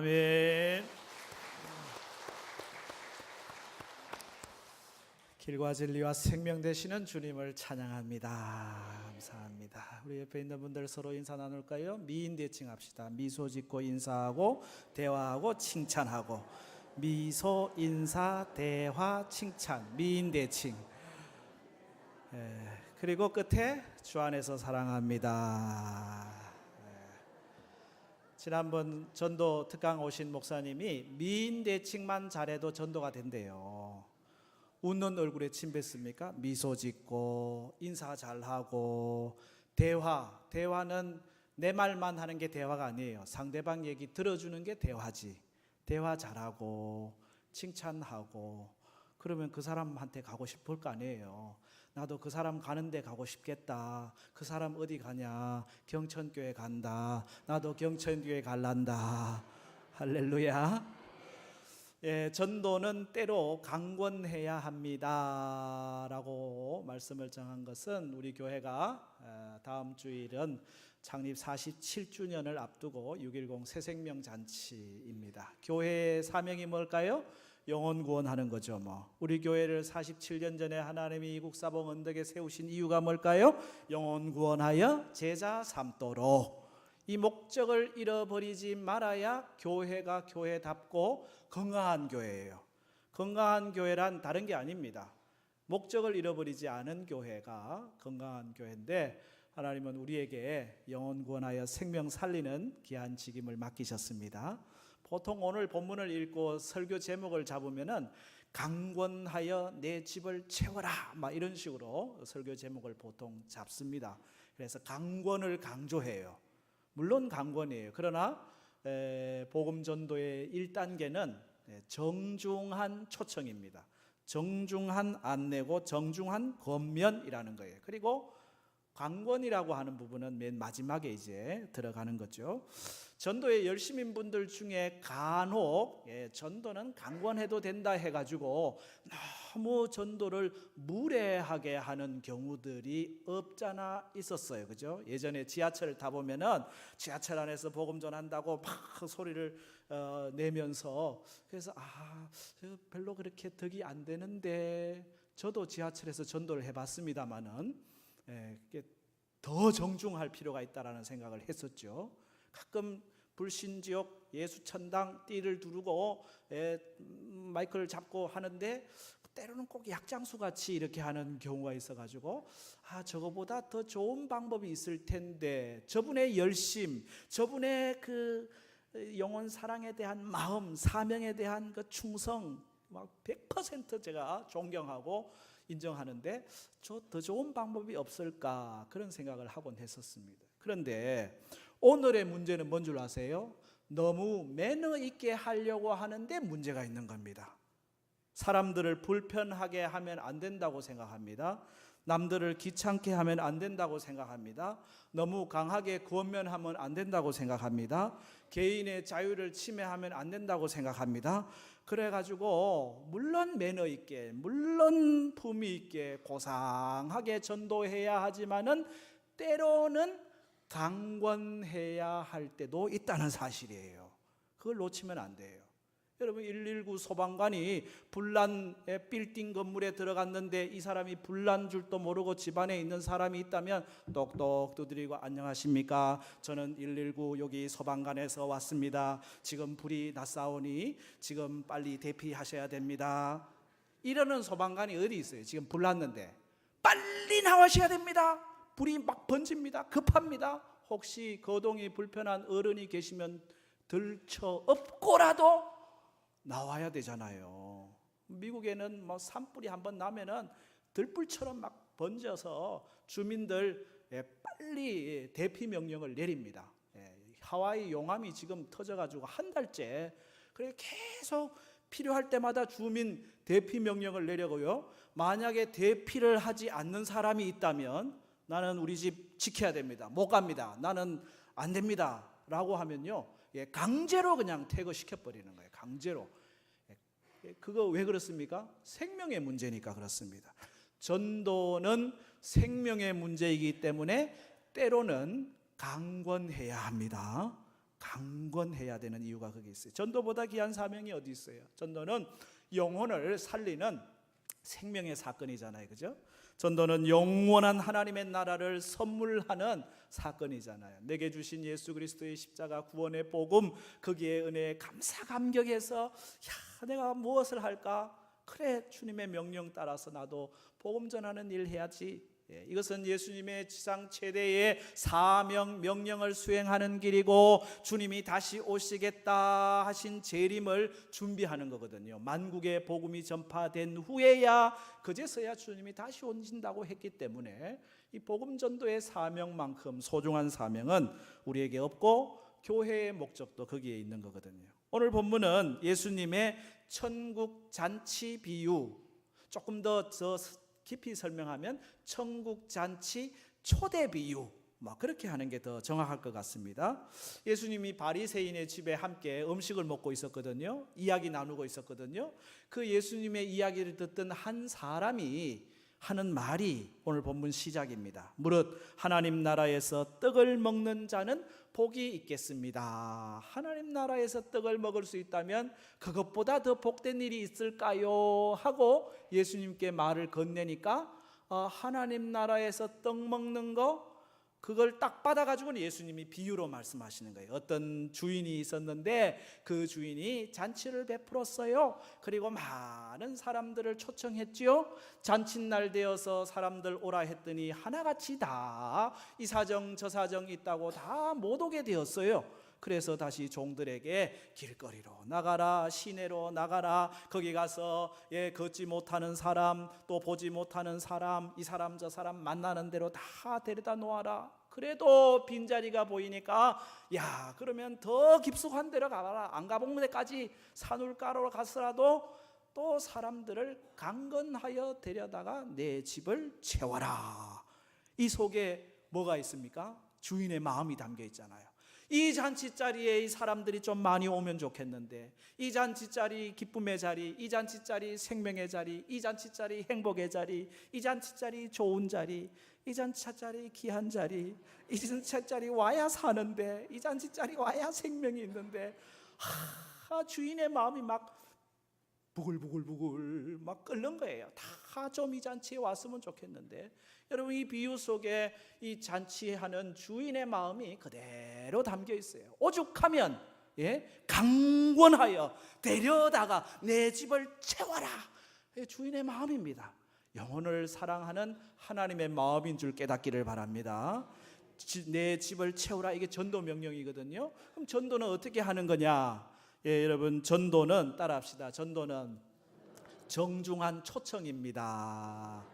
아멘. 길과 진리와 생명 되시는 주님을 찬양합니다. 감사합니다. 우리 옆에 있는 분들 서로 인사 나눌까요? 미인 대칭 합시다. 미소 짓고 인사하고 대화하고 칭찬하고, 미소 인사 대화 칭찬, 미인 대칭. 그리고 끝에 주 안에서 사랑합니다. 지난번 전도 특강 오신 목사님이 미인 대칭만 잘해도 전도가 된대요. 웃는 얼굴에 침 뱉습니까? 미소 짓고 인사 잘하고, 대화는 내 말만 하는 게 대화가 아니에요. 상대방 얘기 들어주는 게 대화지. 대화 잘하고 칭찬하고, 그러면 그 사람한테 가고 싶을 거 아니에요. 나도 그 사람 가는 데 가고 싶겠다. 그 사람 어디 가냐? 경천교회 간다. 나도 경천교회 갈란다. 할렐루야. 전도는 때로 강권해야 합니다 라고 말씀을 정한 것은, 우리 교회가 다음 주일은 창립 47주년을 앞두고 6.10 새생명 잔치입니다. 교회의 사명이 뭘까요? 영혼 구원하는 거죠. 우리 교회를 47년 전에 하나님이 이국사봉 언덕에 세우신 이유가 뭘까요? 영혼 구원하여 제자 삼도록. 이 목적을 잃어버리지 말아야 교회가 교회답고 건강한 교회예요. 건강한 교회란 다른 게 아닙니다. 목적을 잃어버리지 않은 교회가 건강한 교회인데, 하나님은 우리에게 영혼 구원하여 생명 살리는 귀한 직임을 맡기셨습니다. 보통 오늘 본문을 읽고 설교 제목을 잡으면은 강권하여 내 집을 채워라, 막 이런 식으로 설교 제목을 보통 잡습니다. 그래서 강권을 강조해요. 물론 강권이에요. 그러나 복음 전도의 1단계는 정중한 초청입니다. 정중한 안내고 정중한 권면이라는 거예요. 그리고 강권이라고 하는 부분은 맨 마지막에 이제 들어가는 거죠. 전도의 열심인 분들 중에 간혹 전도는 강권해도 된다 해가지고 너무 전도를 무례하게 하는 경우들이 없잖아 있었어요. 그죠? 예전에 지하철을 타보면은 지하철 안에서 복음 전한다고 막 소리를 내면서, 그래서 별로 그렇게 덕이 안 되는데, 저도 지하철에서 전도를 해봤습니다마는 더 정중할 필요가 있다라는 생각을 했었죠. 가끔 불신지옥 예수천당 띠를 두르고 마이크를 잡고 하는데, 때로는 꼭 약장수같이 이렇게 하는 경우가 있어가지고, 저거보다 더 좋은 방법이 있을 텐데, 저분의 열심, 저분의 그 영혼 사랑에 대한 마음, 사명에 대한 그 충성, 막 100% 제가 존경하고 인정하는데, 더 좋은 방법이 없을까, 그런 생각을 하곤 했었습니다. 그런데 오늘의 문제는 뭔 줄 아세요? 너무 매너 있게 하려고 하는데 문제가 있는 겁니다. 사람들을 불편하게 하면 안 된다고 생각합니다. 남들을 귀찮게 하면 안 된다고 생각합니다. 너무 강하게 권면하면 안 된다고 생각합니다. 개인의 자유를 침해하면 안 된다고 생각합니다. 그래가지고 물론 매너 있게, 물론 품위 있게 고상하게 전도해야 하지만은 때로는 강권해야 할 때도 있다는 사실이에요. 그걸 놓치면 안 돼요. 여러분, 119 소방관이 불난의 빌딩 건물에 들어갔는데, 이 사람이 불난 줄도 모르고 집안에 있는 사람이 있다면 똑똑 두드리고, 안녕하십니까, 저는 119 여기 소방관에서 왔습니다. 지금 불이 났사오니 지금 빨리 대피하셔야 됩니다. 이러는 소방관이 어디 있어요? 지금 불 났는데 빨리 나와셔야 됩니다. 불이 막 번집니다. 급합니다. 혹시 거동이 불편한 어른이 계시면 들쳐 업고라도 나와야 되잖아요. 미국에는 산불이 한번 나면은 들불처럼 막 번져서 주민들 빨리 대피 명령을 내립니다. 하와이 용암이 지금 터져가지고 한 달째, 그래 계속 필요할 때마다 주민 대피 명령을 내려고요. 만약에 대피를 하지 않는 사람이 있다면, 나는 우리 집 지켜야 됩니다, 못 갑니다, 나는 안 됩니다 라고 하면요, 강제로 그냥 퇴거시켜버리는 거예요. 강제로. 그거 왜 그렇습니까? 생명의 문제니까 그렇습니다. 전도는 생명의 문제이기 때문에 때로는 강권해야 합니다. 강건해야 되는 이유가 거기 있어요. 전도보다 귀한 사명이 어디 있어요? 전도는 영혼을 살리는 생명의 사건이잖아요, 그죠? 전도는 영원한 하나님의 나라를 선물하는 사건이잖아요. 내게 주신 예수 그리스도의 십자가 구원의 복음, 거기에 은혜에 감사 감격해서 야, 내가 무엇을 할까? 그래, 주님의 명령 따라서 나도 복음 전하는 일 해야지. 이것은 예수님의 지상 최대의 사명 명령을 수행하는 길이고, 주님이 다시 오시겠다 하신 재림을 준비하는 거거든요. 만국의 복음이 전파된 후에야, 그제서야 주님이 다시 오신다고 했기 때문에 이 복음 전도의 사명만큼 소중한 사명은 우리에게 없고, 교회의 목적도 거기에 있는 거거든요. 오늘 본문은 예수님의 천국 잔치 비유, 조금 더 깊이 설명하면 천국 잔치 초대 비유, 그렇게 하는 게 더 정확할 것 같습니다. 예수님이 바리새인의 집에 함께 음식을 먹고 있었거든요. 이야기 나누고 있었거든요. 그 예수님의 이야기를 듣던 한 사람이 하는 말이 오늘 본문 시작입니다. 무릇 하나님 나라에서 떡을 먹는 자는 복이 있겠습니다. 하나님 나라에서 떡을 먹을 수 있다면 그것보다 더 복된 일이 있을까요? 하고 예수님께 말을 건네니까 하나님 나라에서 떡 먹는 거, 그걸 딱 받아가지고 예수님이 비유로 말씀하시는 거예요. 어떤 주인이 있었는데 그 주인이 잔치를 베풀었어요. 그리고 많은 사람들을 초청했지요. 잔칫날 되어서 사람들 오라 했더니 하나같이 다 이 사정 저 사정 있다고 다 못 오게 되었어요. 그래서 다시 종들에게 길거리로 나가라, 시내로 나가라, 거기 가서 걷지 못하는 사람, 또 보지 못하는 사람, 이 사람 저 사람 만나는 대로 다 데려다 놓아라. 그래도 빈자리가 보이니까 야, 그러면 더 깊숙한 데로 가봐라. 안 가본 데까지 산울가로 가서라도 또 사람들을 강건하여 데려다가 내 집을 채워라. 이 속에 뭐가 있습니까? 주인의 마음이 담겨 있잖아요. 이 잔치자리에 이 사람들이 좀 많이 오면 좋겠는데, 이 잔치자리 기쁨의 자리, 이 잔치자리 생명의 자리, 이 잔치자리 행복의 자리, 이 잔치자리 좋은 자리, 이 잔치자리 귀한 자리, 이 잔치자리 와야 사는데, 이 잔치자리 와야 생명이 있는데, 주인의 마음이 막 부글부글부글 막 끓는 거예요. 다 좀 이 잔치에 왔으면 좋겠는데, 여러분 이 비유 속에 이 잔치하는 주인의 마음이 그대로 담겨 있어요. 오죽하면 강권하여 데려다가 내 집을 채워라. 주인의 마음입니다. 영혼을 사랑하는 하나님의 마음인 줄 깨닫기를 바랍니다. 내 집을 채우라, 이게 전도 명령이거든요. 그럼 전도는 어떻게 하는 거냐? 여러분, 전도는 따라합시다. 전도는 정중한 초청입니다.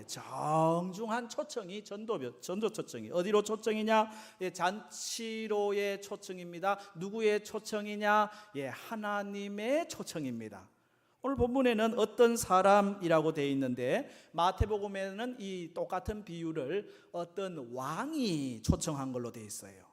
정중한 초청이 전도 초청이 어디로 초청이냐? 잔치로의 초청입니다. 누구의 초청이냐? 하나님의 초청입니다. 오늘 본문에는 어떤 사람이라고 되어 있는데, 마태복음에는 이 똑같은 비유를 어떤 왕이 초청한 걸로 되어 있어요.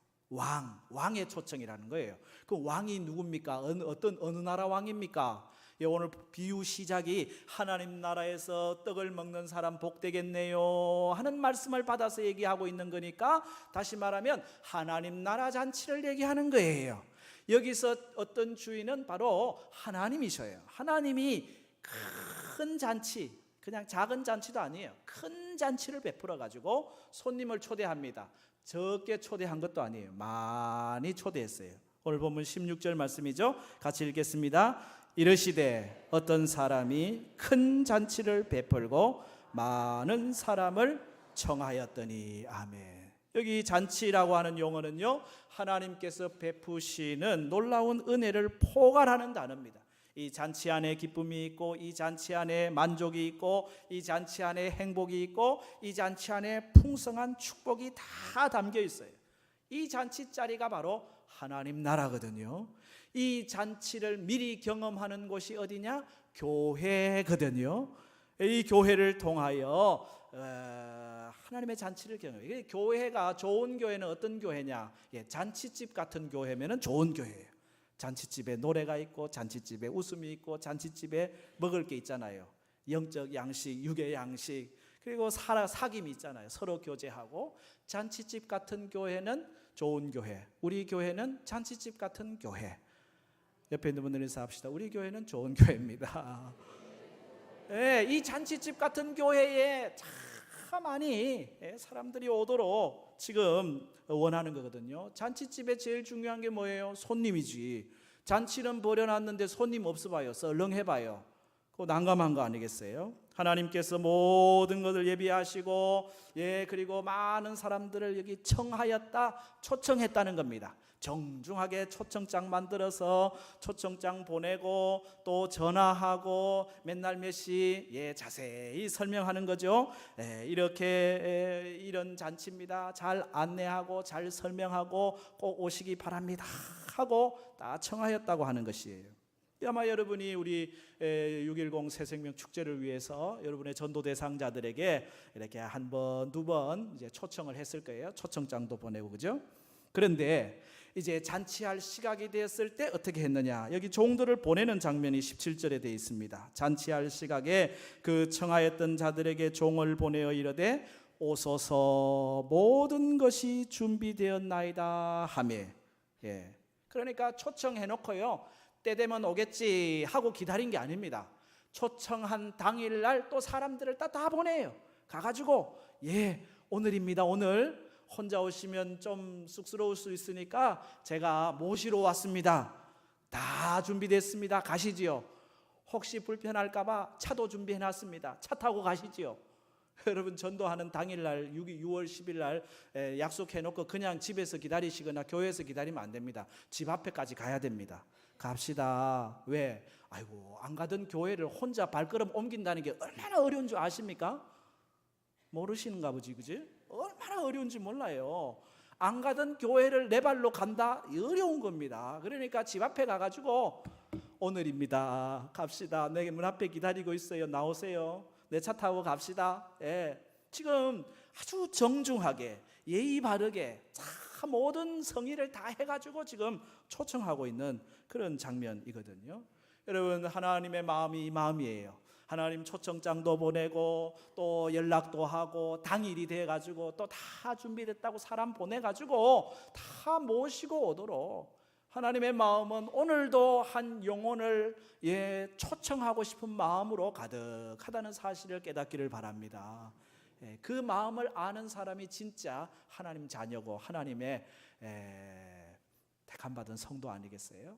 왕의 초청이라는 거예요. 그 왕이 누굽니까? 어느 나라 왕입니까? 오늘 비유 시작이 하나님 나라에서 떡을 먹는 사람 복되겠네요 하는 말씀을 받아서 얘기하고 있는 거니까, 다시 말하면 하나님 나라 잔치를 얘기하는 거예요. 여기서 어떤 주인은 바로 하나님이셔요. 하나님이 큰 잔치, 그냥 작은 잔치도 아니에요. 큰 잔치를 베풀어 가지고 손님을 초대합니다. 적게 초대한 것도 아니에요. 많이 초대했어요. 오늘 본문 16절 말씀이죠. 같이 읽겠습니다. 이르시되 어떤 사람이 큰 잔치를 베풀고 많은 사람을 청하였더니. 아멘. 여기 잔치라고 하는 용어는요, 하나님께서 베푸시는 놀라운 은혜를 포괄하는 단어입니다. 이 잔치 안에 기쁨이 있고, 이 잔치 안에 만족이 있고, 이 잔치 안에 행복이 있고, 이 잔치 안에 풍성한 축복이 다 담겨 있어요. 이 잔치 자리가 바로 하나님 나라거든요. 이 잔치를 미리 경험하는 곳이 어디냐? 교회거든요. 이 교회를 통하여 하나님의 잔치를 경험해요. 교회가, 좋은 교회는 어떤 교회냐? 잔치집 같은 교회면 좋은 교회예요. 잔치집에 노래가 있고, 잔치집에 웃음이 있고, 잔치집에 먹을 게 있잖아요. 영적 양식, 육의 양식, 그리고 사귐이 있잖아요. 서로 교제하고. 잔치집 같은 교회는 좋은 교회, 우리 교회는 잔치집 같은 교회. 옆에 있는 분들 인사합시다. 우리 교회는 좋은 교회입니다. 예, 이 잔치집 같은 교회에 참 많이 사람들이 오도록 지금 원하는 거거든요. 잔치집에 제일 중요한 게 뭐예요? 손님이지. 잔치는 벌여놨는데 손님 없어봐요. 썰렁해봐요. 그거 난감한 거 아니겠어요? 하나님께서 모든 것을 예비하시고 그리고 많은 사람들을 여기 청하였다, 초청했다는 겁니다. 정중하게 초청장 만들어서 초청장 보내고 또 전화하고 맨날 몇 시 자세히 설명하는 거죠. 이렇게 이런 잔치입니다. 잘 안내하고 잘 설명하고 꼭 오시기 바랍니다 하고 다 청하였다고 하는 것이에요. 아마 여러분이 우리 6.10 새생명 축제를 위해서 여러분의 전도 대상자들에게 이렇게 한 번, 두 번 이제 초청을 했을 거예요. 초청장도 보내고, 그죠? 그런데 이제 잔치할 시각이 되었을 때 어떻게 했느냐? 여기 종들을 보내는 장면이 17절에 되어 있습니다. 잔치할 시각에 그 청하였던 자들에게 종을 보내어 이르되 오소서 모든 것이 준비되었나이다 하며. 그러니까 초청해 놓고요, 때 되면 오겠지 하고 기다린 게 아닙니다. 초청한 당일날 또 사람들을 다 보내요. 가가지고 오늘입니다. 오늘 혼자 오시면 좀 쑥스러울 수 있으니까 제가 모시러 왔습니다. 다 준비됐습니다. 가시지요. 혹시 불편할까봐 차도 준비해놨습니다. 차 타고 가시지요. 여러분, 전도하는 당일날 6월 10일날 약속해놓고 그냥 집에서 기다리시거나 교회에서 기다리면 안 됩니다. 집 앞에까지 가야 됩니다. 갑시다. 왜? 아이고, 안 가던 교회를 혼자 발걸음 옮긴다는 게 얼마나 어려운 줄 아십니까? 모르시는가 보지, 그지? 얼마나 어려운지 몰라요. 안 가던 교회를 내 발로 간다? 어려운 겁니다. 그러니까 집 앞에 가가지고 오늘입니다. 갑시다. 내 문 앞에 기다리고 있어요. 나오세요. 내 차 타고 갑시다. 지금 아주 정중하게 예의 바르게 모든 성의를 다 해가지고 지금 초청하고 있는 그런 장면이거든요. 여러분, 하나님의 마음이 이 마음이에요. 하나님 초청장도 보내고 또 연락도 하고 당일이 돼가지고 또 다 준비됐다고 사람 보내가지고 다 모시고 오도록 하나님의 마음은 오늘도 한 영혼을 초청하고 싶은 마음으로 가득하다는 사실을 깨닫기를 바랍니다. 그 마음을 아는 사람이 진짜 하나님 자녀고 하나님의 택함받은 성도 아니겠어요?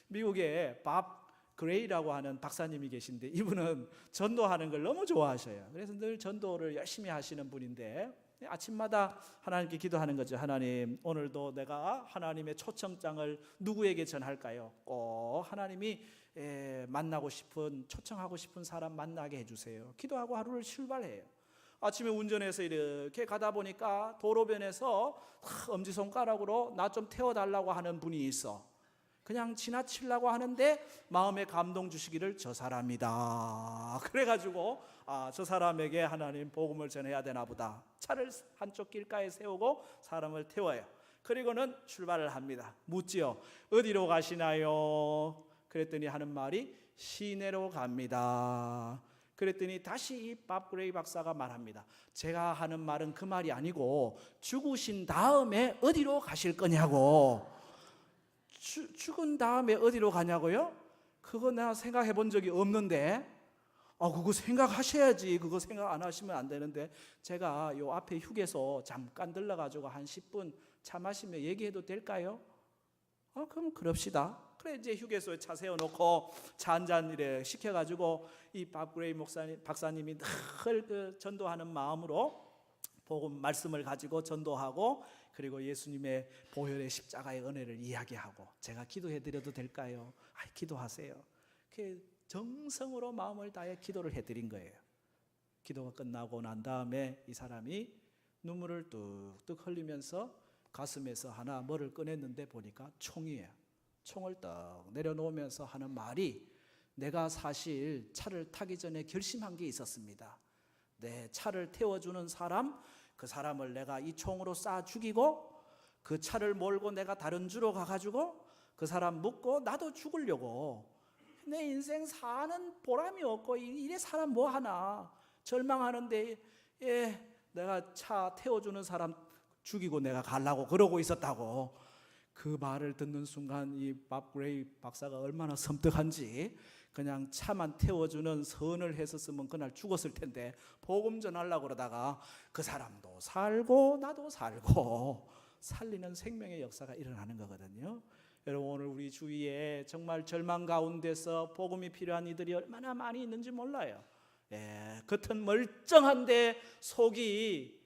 미국에 밥 그레이라고 하는 박사님이 계신데 이분은 전도하는 걸 너무 좋아하셔요. 그래서 늘 전도를 열심히 하시는 분인데 아침마다 하나님께 기도하는 거죠. 하나님, 오늘도 내가 하나님의 초청장을 누구에게 전할까요? 꼭 하나님이 만나고 싶은, 초청하고 싶은 사람 만나게 해주세요. 기도하고 하루를 출발해요. 아침에 운전해서 이렇게 가다 보니까 도로변에서 엄지손가락으로 나 좀 태워달라고 하는 분이 있어. 그냥 지나치려고 하는데 마음에 감동 주시기를 저 사람이다. 그래가지고 저 사람에게 하나님 복음을 전해야 되나 보다. 차를 한쪽 길가에 세우고 사람을 태워요. 그리고는 출발을 합니다. 묻지요. 어디로 가시나요? 그랬더니 하는 말이 시내로 갑니다. 그랬더니 다시 이 밥 그레이 박사가 말합니다. 제가 하는 말은 그 말이 아니고 죽으신 다음에 어디로 가실 거냐고. 죽은 다음에 어디로 가냐고요? 그거 내가 생각해 본 적이 없는데. 그거 생각하셔야지. 그거 생각 안 하시면 안 되는데. 제가 요 앞에 휴게소 잠깐 들러가지고 한 10분 차 마시며 얘기해도 될까요? 그럼 그럽시다. 그래, 이제 휴게소에 차 세워놓고 차 한잔 이래 시켜가지고 이 밥 그레이 박사님이 늘 그 전도하는 마음으로 복음 말씀을 가지고 전도하고 그리고 예수님의 보혈의 십자가의 은혜를 이야기하고 제가 기도해드려도 될까요? 기도하세요. 정성으로 마음을 다해 기도를 해드린 거예요. 기도가 끝나고 난 다음에 이 사람이 눈물을 뚝뚝 흘리면서 가슴에서 하나 뭐를 꺼냈는데 보니까 총이에요. 총을 떡 내려놓으면서 하는 말이 내가 사실 차를 타기 전에 결심한 게 있었습니다. 내 차를 태워주는 사람, 그 사람을 내가 이 총으로 쏴 죽이고 그 차를 몰고 내가 다른 주로 가가지고 그 사람 묻고 나도 죽으려고. 내 인생 사는 보람이 없고 이래 사람 뭐하나 절망하는데 내가 차 태워주는 사람 죽이고 내가 가려고 그러고 있었다고. 그 말을 듣는 순간 이 밥 그레이 박사가 얼마나 섬뜩한지, 그냥 차만 태워주는 선을 했었으면 그날 죽었을 텐데 복음 전하려고 그러다가 그 사람도 살고 나도 살고 살리는 생명의 역사가 일어나는 거거든요. 여러분, 오늘 우리 주위에 정말 절망 가운데서 복음이 필요한 이들이 얼마나 많이 있는지 몰라요. 겉은 멀쩡한데 속이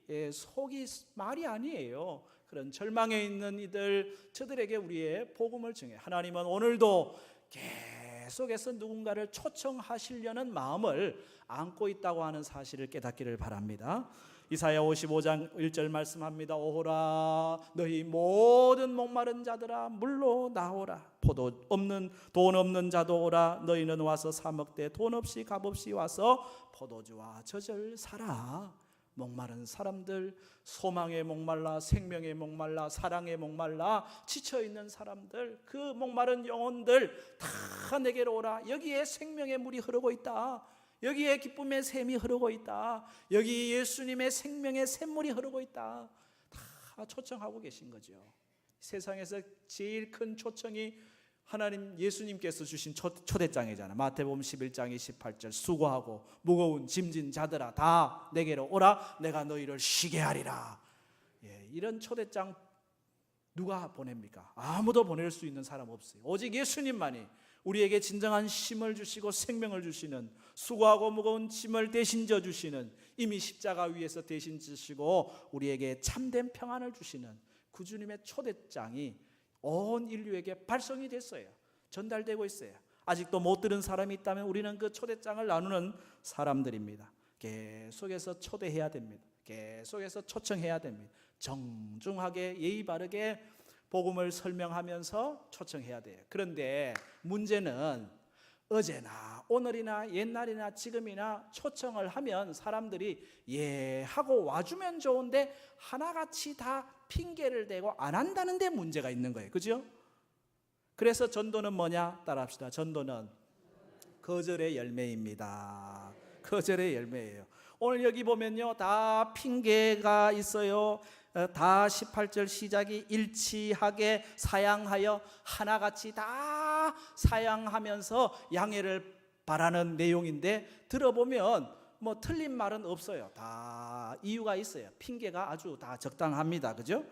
말이 아니에요. 그런 절망에 있는 이들, 저들에게 우리의 복음을 전해. 하나님은 오늘도 계속해서 누군가를 초청하시려는 마음을 안고 있다고 하는 사실을 깨닫기를 바랍니다. 이사야 55장 1절 말씀합니다. 오호라 너희 모든 목마른 자들아 물로 나오라. 돈 없는 자도 오라. 너희는 와서 사 먹되 돈 없이 값 없이 와서 포도주와 젖을 사라. 목마른 사람들, 소망에 목말라, 생명에 목말라, 사랑에 목말라 지쳐있는 사람들, 그 목마른 영혼들 다 내게로 오라. 여기에 생명의 물이 흐르고 있다. 여기에 기쁨의 샘이 흐르고 있다. 여기 예수님의 생명의 샘물이 흐르고 있다. 다 초청하고 계신 거죠. 세상에서 제일 큰 초청이 하나님 예수님께서 주신 초대장이잖아요. 마태복음 11장 28절 수고하고 무거운 짐진 자들아 다 내게로 오라. 내가 너희를 쉬게 하리라. 이런 초대장 누가 보냅니까? 아무도 보낼 수 있는 사람 없어요. 오직 예수님만이 우리에게 진정한 힘을 주시고 생명을 주시는, 수고하고 무거운 짐을 대신 져 주시는, 이미 십자가 위에서 대신 지시고 우리에게 참된 평안을 주시는 그 주님의 초대장이 온 인류에게 발송이 됐어요. 전달되고 있어요. 아직도 못 들은 사람이 있다면 우리는 그 초대장을 나누는 사람들입니다. 계속해서 초대해야 됩니다. 계속해서 초청해야 됩니다. 정중하게 예의 바르게 복음을 설명하면서 초청해야 돼요. 그런데 문제는 어제나 오늘이나 옛날이나 지금이나 초청을 하면 사람들이 하고 와주면 좋은데 하나같이 다 핑계를 대고 안 한다는 데 문제가 있는 거예요. 그죠? 그래서 전도는 뭐냐? 따라합시다. 전도는 거절의 열매입니다. 거절의 열매예요. 오늘 여기 보면요, 다 핑계가 있어요. 다 18절 시작이 일치하게 사양하여 하나같이 다 사양하면서 양해를 바라는 내용인데, 들어보면 뭐 틀린 말은 없어요. 다 이유가 있어요. 핑계가 아주 다 적당합니다. 그죠?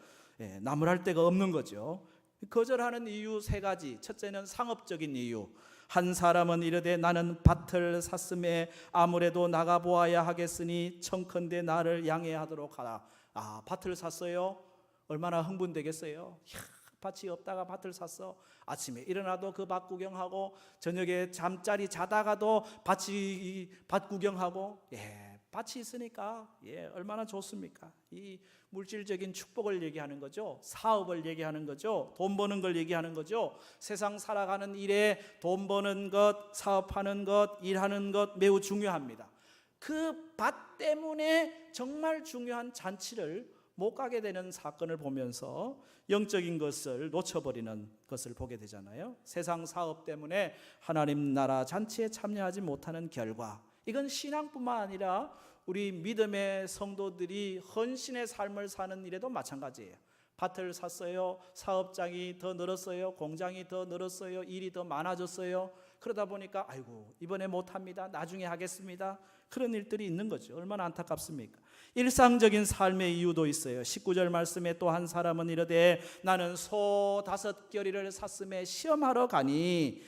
나무랄 데가 없는 거죠. 거절하는 이유 세 가지. 첫째는 상업적인 이유. 한 사람은 이르되 나는 밭을 샀음에 아무래도 나가보아야 하겠으니 청컨대 나를 양해하도록 하라. 밭을 샀어요? 얼마나 흥분되겠어요? 밭이 없다가 밭을 샀어. 아침에 일어나도 그 밭 구경하고, 저녁에 잠자리 자다가도 밭 구경하고, 밭이 있으니까 얼마나 좋습니까? 이 물질적인 축복을 얘기하는 거죠. 사업을 얘기하는 거죠. 돈 버는 걸 얘기하는 거죠. 세상 살아가는 일에 돈 버는 것, 사업하는 것, 일하는 것 매우 중요합니다. 그 밭 때문에 정말 중요한 잔치를 못 가게 되는 사건을 보면서 영적인 것을 놓쳐버리는 것을 보게 되잖아요. 세상 사업 때문에 하나님 나라 잔치에 참여하지 못하는 결과, 이건 신앙뿐만 아니라 우리 믿음의 성도들이 헌신의 삶을 사는 일에도 마찬가지예요. 밭을 샀어요. 사업장이 더 늘었어요. 공장이 더 늘었어요. 일이 더 많아졌어요. 그러다 보니까 아이고 이번에 못합니다. 나중에 하겠습니다. 그런 일들이 있는 거죠. 얼마나 안타깝습니까? 일상적인 삶의 이유도 있어요. 19절 말씀에 또 한 사람은 이르되 나는 소 5겨리를 샀음에 시험하러 가니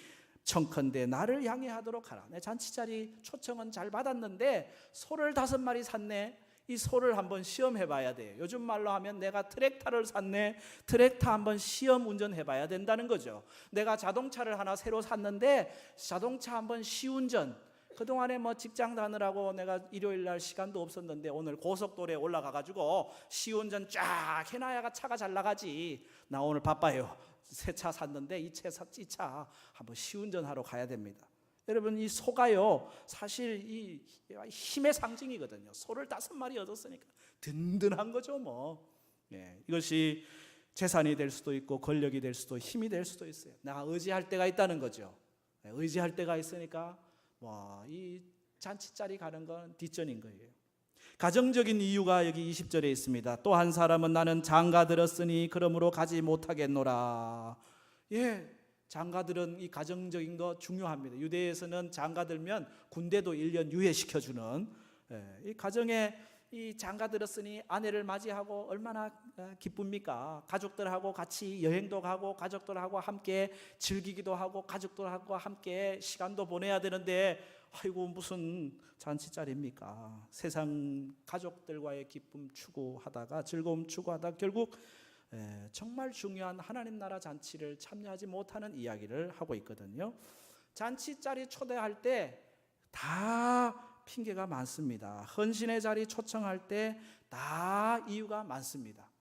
청컨대 나를 양해하도록 하라. 내 잔치자리 초청은 잘 받았는데 소를 5마리 샀네. 이 소를 한번 시험해 봐야 돼요. 요즘 말로 하면 내가 트랙터를 샀네. 트랙터 한번 시험 운전해 봐야 된다는 거죠. 내가 자동차를 하나 새로 샀는데 자동차 한번 시운전, 그동안에 뭐 직장 다느라고 내가 일요일 날 시간도 없었는데 오늘 고속도로에 올라가가지고 시운전 쫙 해놔야 차가 잘 나가지. 나 오늘 바빠요. 새 차 샀는데 이 차 한번 시운전하러 가야 됩니다. 여러분, 이 소가요 사실 이 힘의 상징이거든요. 소를 5마리 얻었으니까 든든한 거죠 뭐. 이것이 재산이 될 수도 있고 권력이 될 수도, 힘이 될 수도 있어요. 내가 의지할 때가 있다는 거죠. 의지할 때가 있으니까 이 잔치 자리 가는 건 뒷전인 거예요. 가정적인 이유가 여기 20절에 있습니다. 또 한 사람은 나는 장가 들었으니 그러므로 가지 못하겠노라. 예, 장가들은 이 가정적인 거 중요합니다. 유대에서는 장가들면 군대도 1년 유예시켜주는, 이 가정에 이 장가들었으니 아내를 맞이하고 얼마나 기쁩니까? 가족들하고 같이 여행도 가고 가족들하고 함께 즐기기도 하고 가족들하고 함께 시간도 보내야 되는데 아이고 무슨 잔치자리입니까? 세상 가족들과의 기쁨 추구하다가 즐거움 추구하다가 결국 정말 중요한 하나님 나라 잔치를 참여하지 못하는 이야기를 하고 있거든요. 잔치자리 초대할 때 다 핑계가 많습니다. 헌신의 자리 초청할 때 다 이유가 많습니다.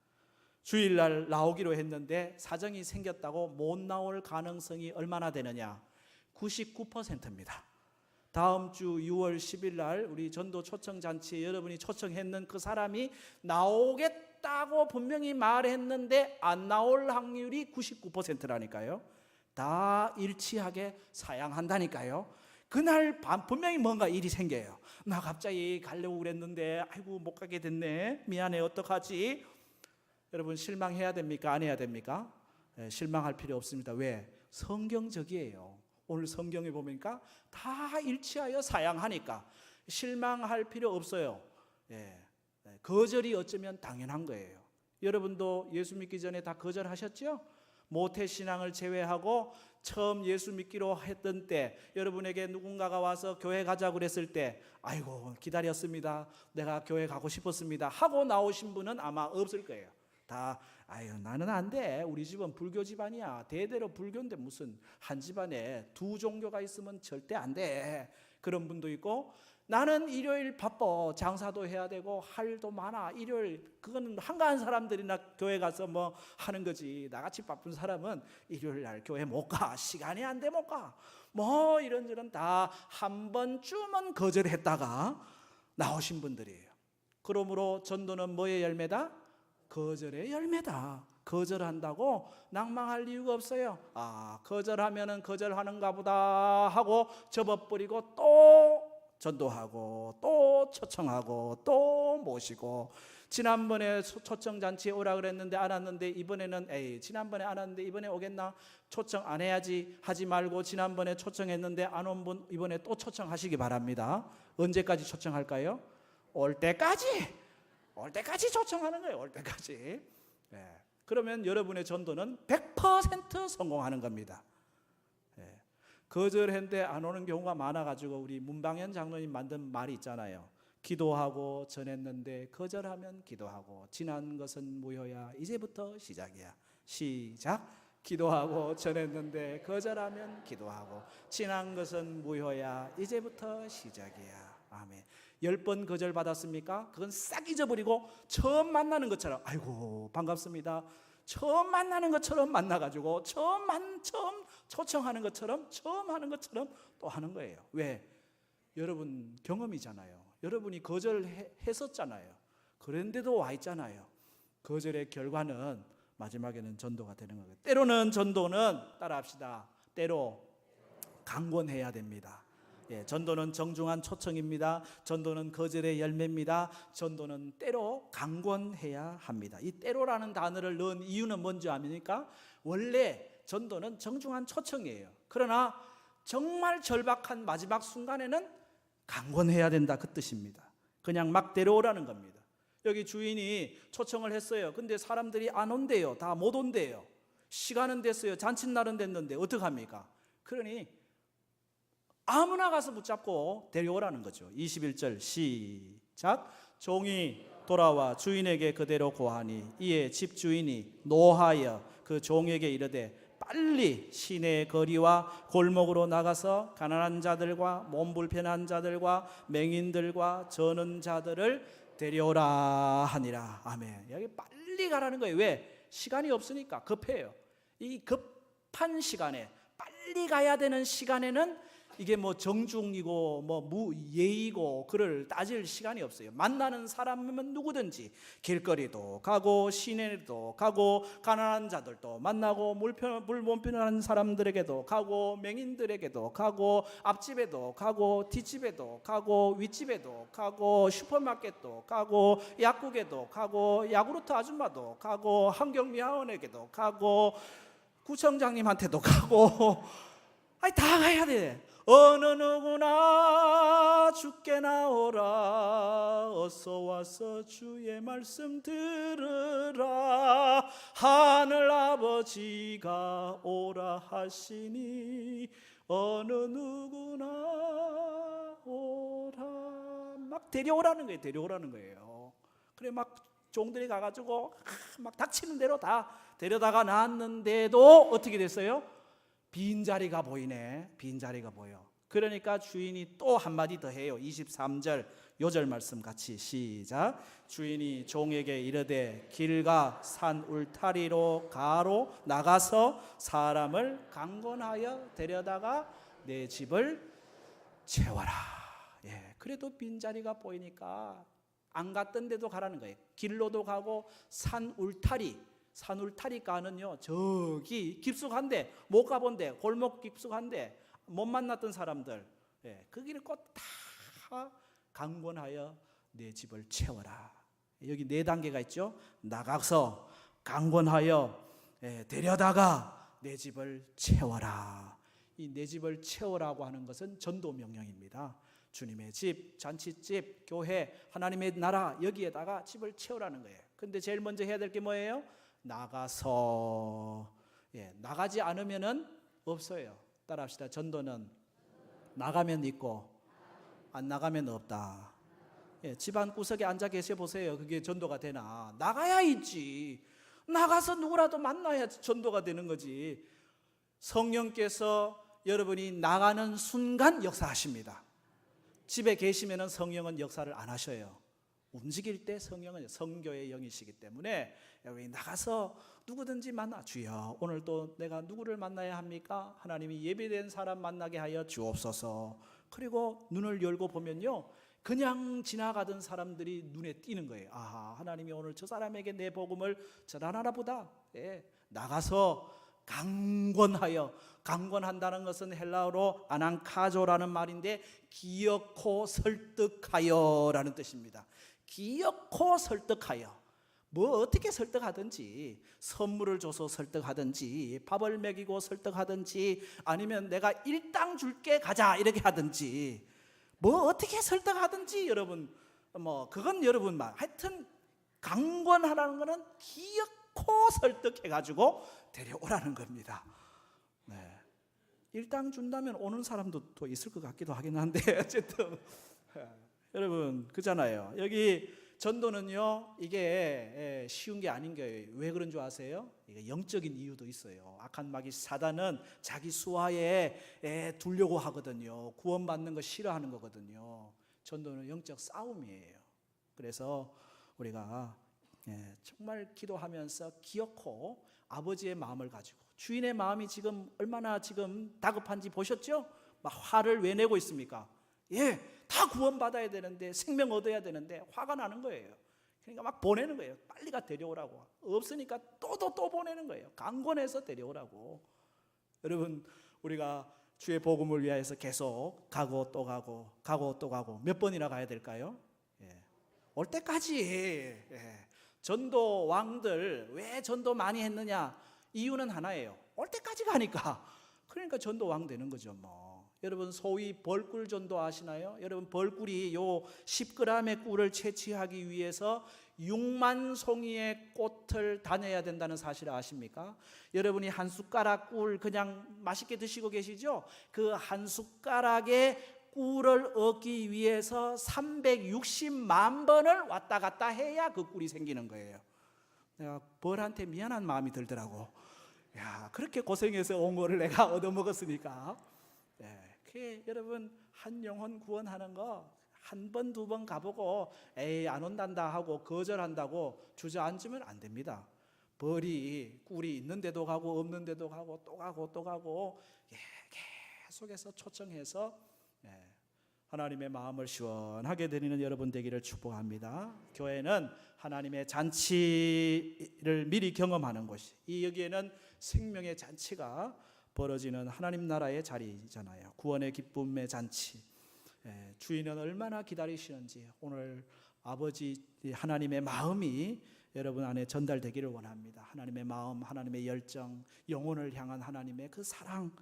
주일날 나오기로 했는데 사정이 생겼다고 못 나올 가능성이 얼마나 되느냐? 99%입니다. 다음 주 6월 10일 날 우리 전도 초청 잔치에 여러분이 초청했는 그 사람이 나오겠다고 분명히 말했는데 안 나올 확률이 99%라니까요. 다 일치하게 사양한다니까요. 그날 밤 분명히 뭔가 일이 생겨요. 나 갑자기 가려고 그랬는데 아이고 못 가게 됐네. 미안해, 어떡하지? 여러분 실망해야 됩니까? 안 해야 됩니까? 실망할 필요 없습니다. 왜? 성경적이에요. 오늘 성경에 보니까 다 일치하여 사양하니까 실망할 필요 없어요. 거절이 어쩌면 당연한 거예요. 여러분도 예수 믿기 전에 다 거절하셨죠? 모태신앙을 제외하고 처음 예수 믿기로 했던 때 여러분에게 누군가가 와서 교회 가자고 그랬을 때 아이고 기다렸습니다, 내가 교회 가고 싶었습니다 하고 나오신 분은 아마 없을 거예요. 다 아유 나는 안 돼, 우리 집은 불교 집안이야, 대대로 불교인데 무슨 한 집안에 두 종교가 있으면 절대 안 돼, 그런 분도 있고 나는 일요일 바빠, 장사도 해야 되고 할 일도 많아, 일요일 그거는 한가한 사람들이나 교회 가서 뭐 하는 거지, 나같이 바쁜 사람은 일요일 날 교회 못 가, 시간이 안 돼 못 가, 뭐 이런저런 다 한 번쯤은 거절했다가 나오신 분들이에요. 그러므로 전도는 뭐의 열매다? 거절의 열매다. 거절한다고 낭망할 이유가 없어요. 아, 거절하면은 거절하는가 보다 하고 접어버리고 또 전도하고 또 초청하고 또 모시고, 지난번에 초청잔치에 오라 그랬는데 안 왔는데 이번에는 에이 지난번에 안 왔는데 이번에 오겠나, 초청 안 해야지 하지 말고 지난번에 초청했는데 안 온 분 이번에 또 초청하시기 바랍니다. 언제까지 초청할까요? 올 때까지 초청하는 거예요. 올 때까지. 그러면 여러분의 전도는 100% 성공하는 겁니다. 거절했는데 안 오는 경우가 많아가지고 우리 문방현 장로님 만든 말이 있잖아요. 기도하고 전했는데 거절하면 기도하고 지난 것은 무효야, 이제부터 시작이야. 시작. 기도하고 전했는데 거절하면 기도하고 지난 것은 무효야, 이제부터 시작이야. 아멘. 10번 거절 받았습니까? 그건 싹 잊어버리고 처음 만나는 것처럼 아이고 반갑습니다, 처음 만나는 것처럼 만나가지고 처음 초청하는 것처럼 처음 하는 것처럼 또 하는 거예요. 왜? 여러분 경험이잖아요. 여러분이 거절했었잖아요. 그런데도 와 있잖아요. 거절의 결과는 마지막에는 전도가 되는 거예요. 때로는 전도는 따라합시다. 때로 강권해야 됩니다. 전도는 정중한 초청입니다. 전도는 거절의 열매입니다. 전도는 때로 강권해야 합니다. 이 때로라는 단어를 넣은 이유는 뭔지 아십니까? 원래 전도는 정중한 초청이에요. 그러나 정말 절박한 마지막 순간에는 강권해야 된다, 그 뜻입니다. 그냥 막 데려오라는 겁니다. 여기 주인이 초청을 했어요. 근데 사람들이 안 온대요. 다 못 온대요. 시간은 됐어요. 잔칫날은 됐는데 어떡합니까? 그러니 아무나 가서 붙잡고 데려오라는 거죠. 21절 시작. 종이 돌아와 주인에게 그대로 고하니 이에 집주인이 노하여 그 종에게 이르되 빨리 시내 거리와 골목으로 나가서 가난한 자들과 몸 불편한 자들과 맹인들과 저는 자들을 데려오라 하니라. 아멘. 여기 빨리 가라는 거예요. 왜? 시간이 없으니까 급해요. 이 급한 시간에 빨리 가야 되는 시간에는 이게 뭐 정중이고 뭐 무예의고 그를 따질 시간이 없어요. 만나는 사람은 누구든지 길거리도 가고 시내도 가고 가난한 자들도 만나고 물 못 편한 사람들에게도 가고 맹인들에게도 가고 앞집에도 가고 뒷집에도 가고 윗집에도 가고 슈퍼마켓도 가고 약국에도 가고 야구르트 아줌마도 가고 환경미화원에게도 가고 구청장님한테도 가고 아니 다 가야 돼. 어느 누구나 주께 나오라 어서 와서 주의 말씀 들으라 하늘 아버지가 오라 하시니 어느 누구나 오라 막 데려오라는 거예요. 데려오라는 거예요. 그래 막 종들이 가가지고 막 닥치는 대로 다 데려다가 놨는데도 어떻게 됐어요? 빈자리가 보이네. 빈자리가 보여. 그러니까 주인이 또 한마디 더 해요. 23절 요절 말씀 같이 시작. 주인이 종에게 이르되 길가 산 울타리로 가로 나가서 사람을 강권하여 데려다가 내 집을 채워라. 예, 그래도 빈자리가 보이니까 안 갔던 데도 가라는 거예요. 길로도 가고 산 울타리가는요 저기 깊숙한데 못 가본데 골목 깊숙한데 못 만났던 사람들 그 길을 꼭 다 강권하여 내 집을 채워라. 여기 4단계가 있죠. 나가서 강권하여 데려다가 내 집을 채워라. 이 내 집을 채워라고 하는 것은 전도 명령입니다. 주님의 집, 잔치집, 교회, 하나님의 나라 여기에다가 집을 채우라는 거예요. 근데 제일 먼저 해야 될 게 뭐예요? 나가서. 나가지 않으면은 없어요. 따라합시다. 전도는 나가면 있고 안 나가면 없다. 집안 구석에 앉아 계셔 보세요. 그게 전도가 되나? 나가야 있지. 나가서 누구라도 만나야 전도가 되는 거지. 성령께서 여러분이 나가는 순간 역사하십니다. 집에 계시면 성령은 역사를 안 하셔요. 움직일 때 성령은 성교의 영이시기 때문에 여러분이 나가서 누구든지 만나. 주여 오늘 또 내가 누구를 만나야 합니까? 하나님이 예배된 사람 만나게 하여 주옵소서. 그리고 눈을 열고 보면요 그냥 지나가던 사람들이 눈에 띄는 거예요. 아하, 하나님이 오늘 저 사람에게 내 복음을 전하나 보다. 나가서 강권하여. 강권한다는 것은 헬라어로 아난카조라는 말인데 기어코 설득하여 라는 뜻입니다. 기어코 설득하여. 뭐 어떻게 설득하든지 선물을 줘서 설득하든지 밥을 먹이고 설득하든지 아니면 내가 일당 줄게 가자 이렇게 하든지 뭐 어떻게 설득하든지 여러분 뭐 그건 여러분 말 하여튼 강권하라는 거는 기어코 설득해가지고 데려오라는 겁니다. 일당 준다면 오는 사람도 또 있을 것 같기도 하긴 한데 어쨌든 여러분 그잖아요. 여기 전도는요 이게 쉬운 게 아닌 거예요. 왜 그런 줄 아세요? 이게 영적인 이유도 있어요. 악한 마귀 사단은 자기 수하에 두려고 하거든요. 구원받는 거 싫어하는 거거든요. 전도는 영적 싸움이에요. 그래서 우리가 정말 기도하면서 기어코 아버지의 마음을 가지고 주인의 마음이 지금 얼마나 지금 다급한지 보셨죠? 막 화를 왜 내고 있습니까? 다 구원받아야 되는데 생명 얻어야 되는데 화가 나는 거예요. 그러니까 막 보내는 거예요. 빨리 가 데려오라고. 없으니까 또 보내는 거예요. 강권해서 데려오라고. 여러분 우리가 주의 복음을 위하여서 계속 가고 또 가고 가고 또 가고 몇 번이나 가야 될까요? 올 때까지. 전도 왕들 왜 전도 많이 했느냐? 이유는 하나예요. 올 때까지 가니까. 그러니까 전도 왕 되는 거죠 뭐. 여러분 소위 벌꿀 전도 아시나요? 여러분 벌꿀이 요 10g의 꿀을 채취하기 위해서 6만 송이의 꽃을 다녀야 된다는 사실을 아십니까? 여러분이 한 숟가락 꿀 그냥 맛있게 드시고 계시죠? 그 한 숟가락의 꿀을 얻기 위해서 360만 번을 왔다 갔다 해야 그 꿀이 생기는 거예요. 내가 벌한테 미안한 마음이 들더라고. 야, 그렇게 고생해서 온 거를 내가 얻어먹었으니까. 여러분 한 영혼 구원하는 거 한 번, 두 번 가보고 에이 안 온단다 하고 거절한다고 주저앉으면 안 됩니다. 벌이 꿀이 있는 데도 가고 없는 데도 가고 또 가고 또 가고 계속해서 초청해서 하나님의 마음을 시원하게 드리는 여러분 되기를 축복합니다. 교회는 하나님의 잔치를 미리 경험하는 곳이, 여기에는 생명의 잔치가 벌어지는 하나님 나라의 자리잖아요. 구원의 기쁨의 잔치. 주인은 얼마나 기다리시는지 오늘 아버지 하나님의 마음이 여러분 안에 전달되기를 원합니다. 하나님의 마음, 하나님의 열정, 영혼을 향한 하나님의 그 사랑,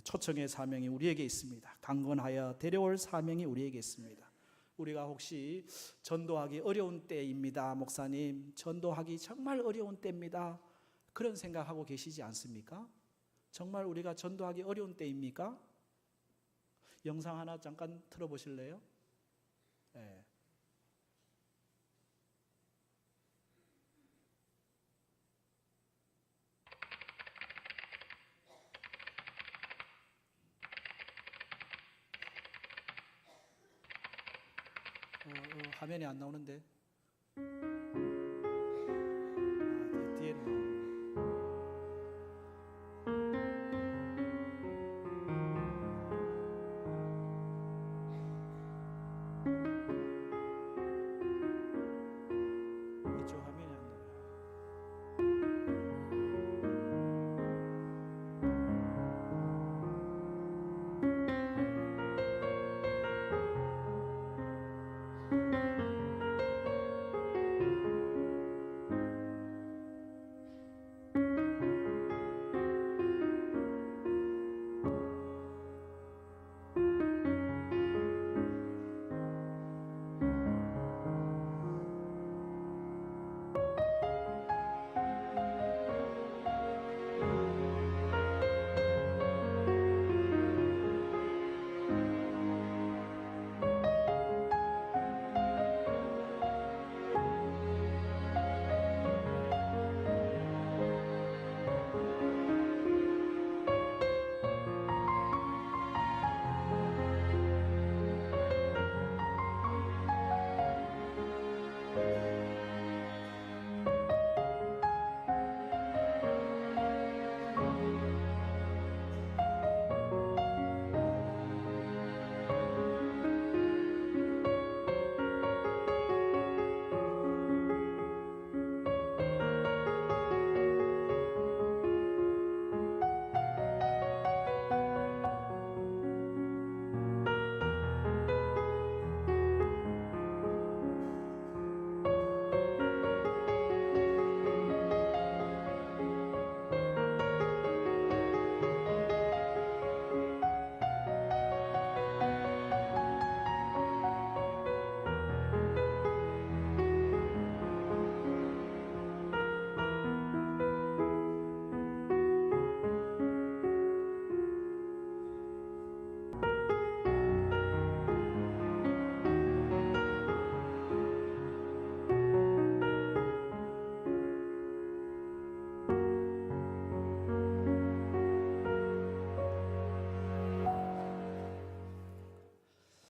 초청의 사명이 우리에게 있습니다. 강건하여 데려올 사명이 우리에게 있습니다. 우리가 혹시 전도하기 어려운 때입니다, 목사님, 전도하기 정말 어려운 때입니다, 그런 생각하고 계시지 않습니까? 정말 우리가 전도하기 어려운 때입니까? 영상 하나 잠깐 틀어보실래요? 네. 화면이 안 나오는데.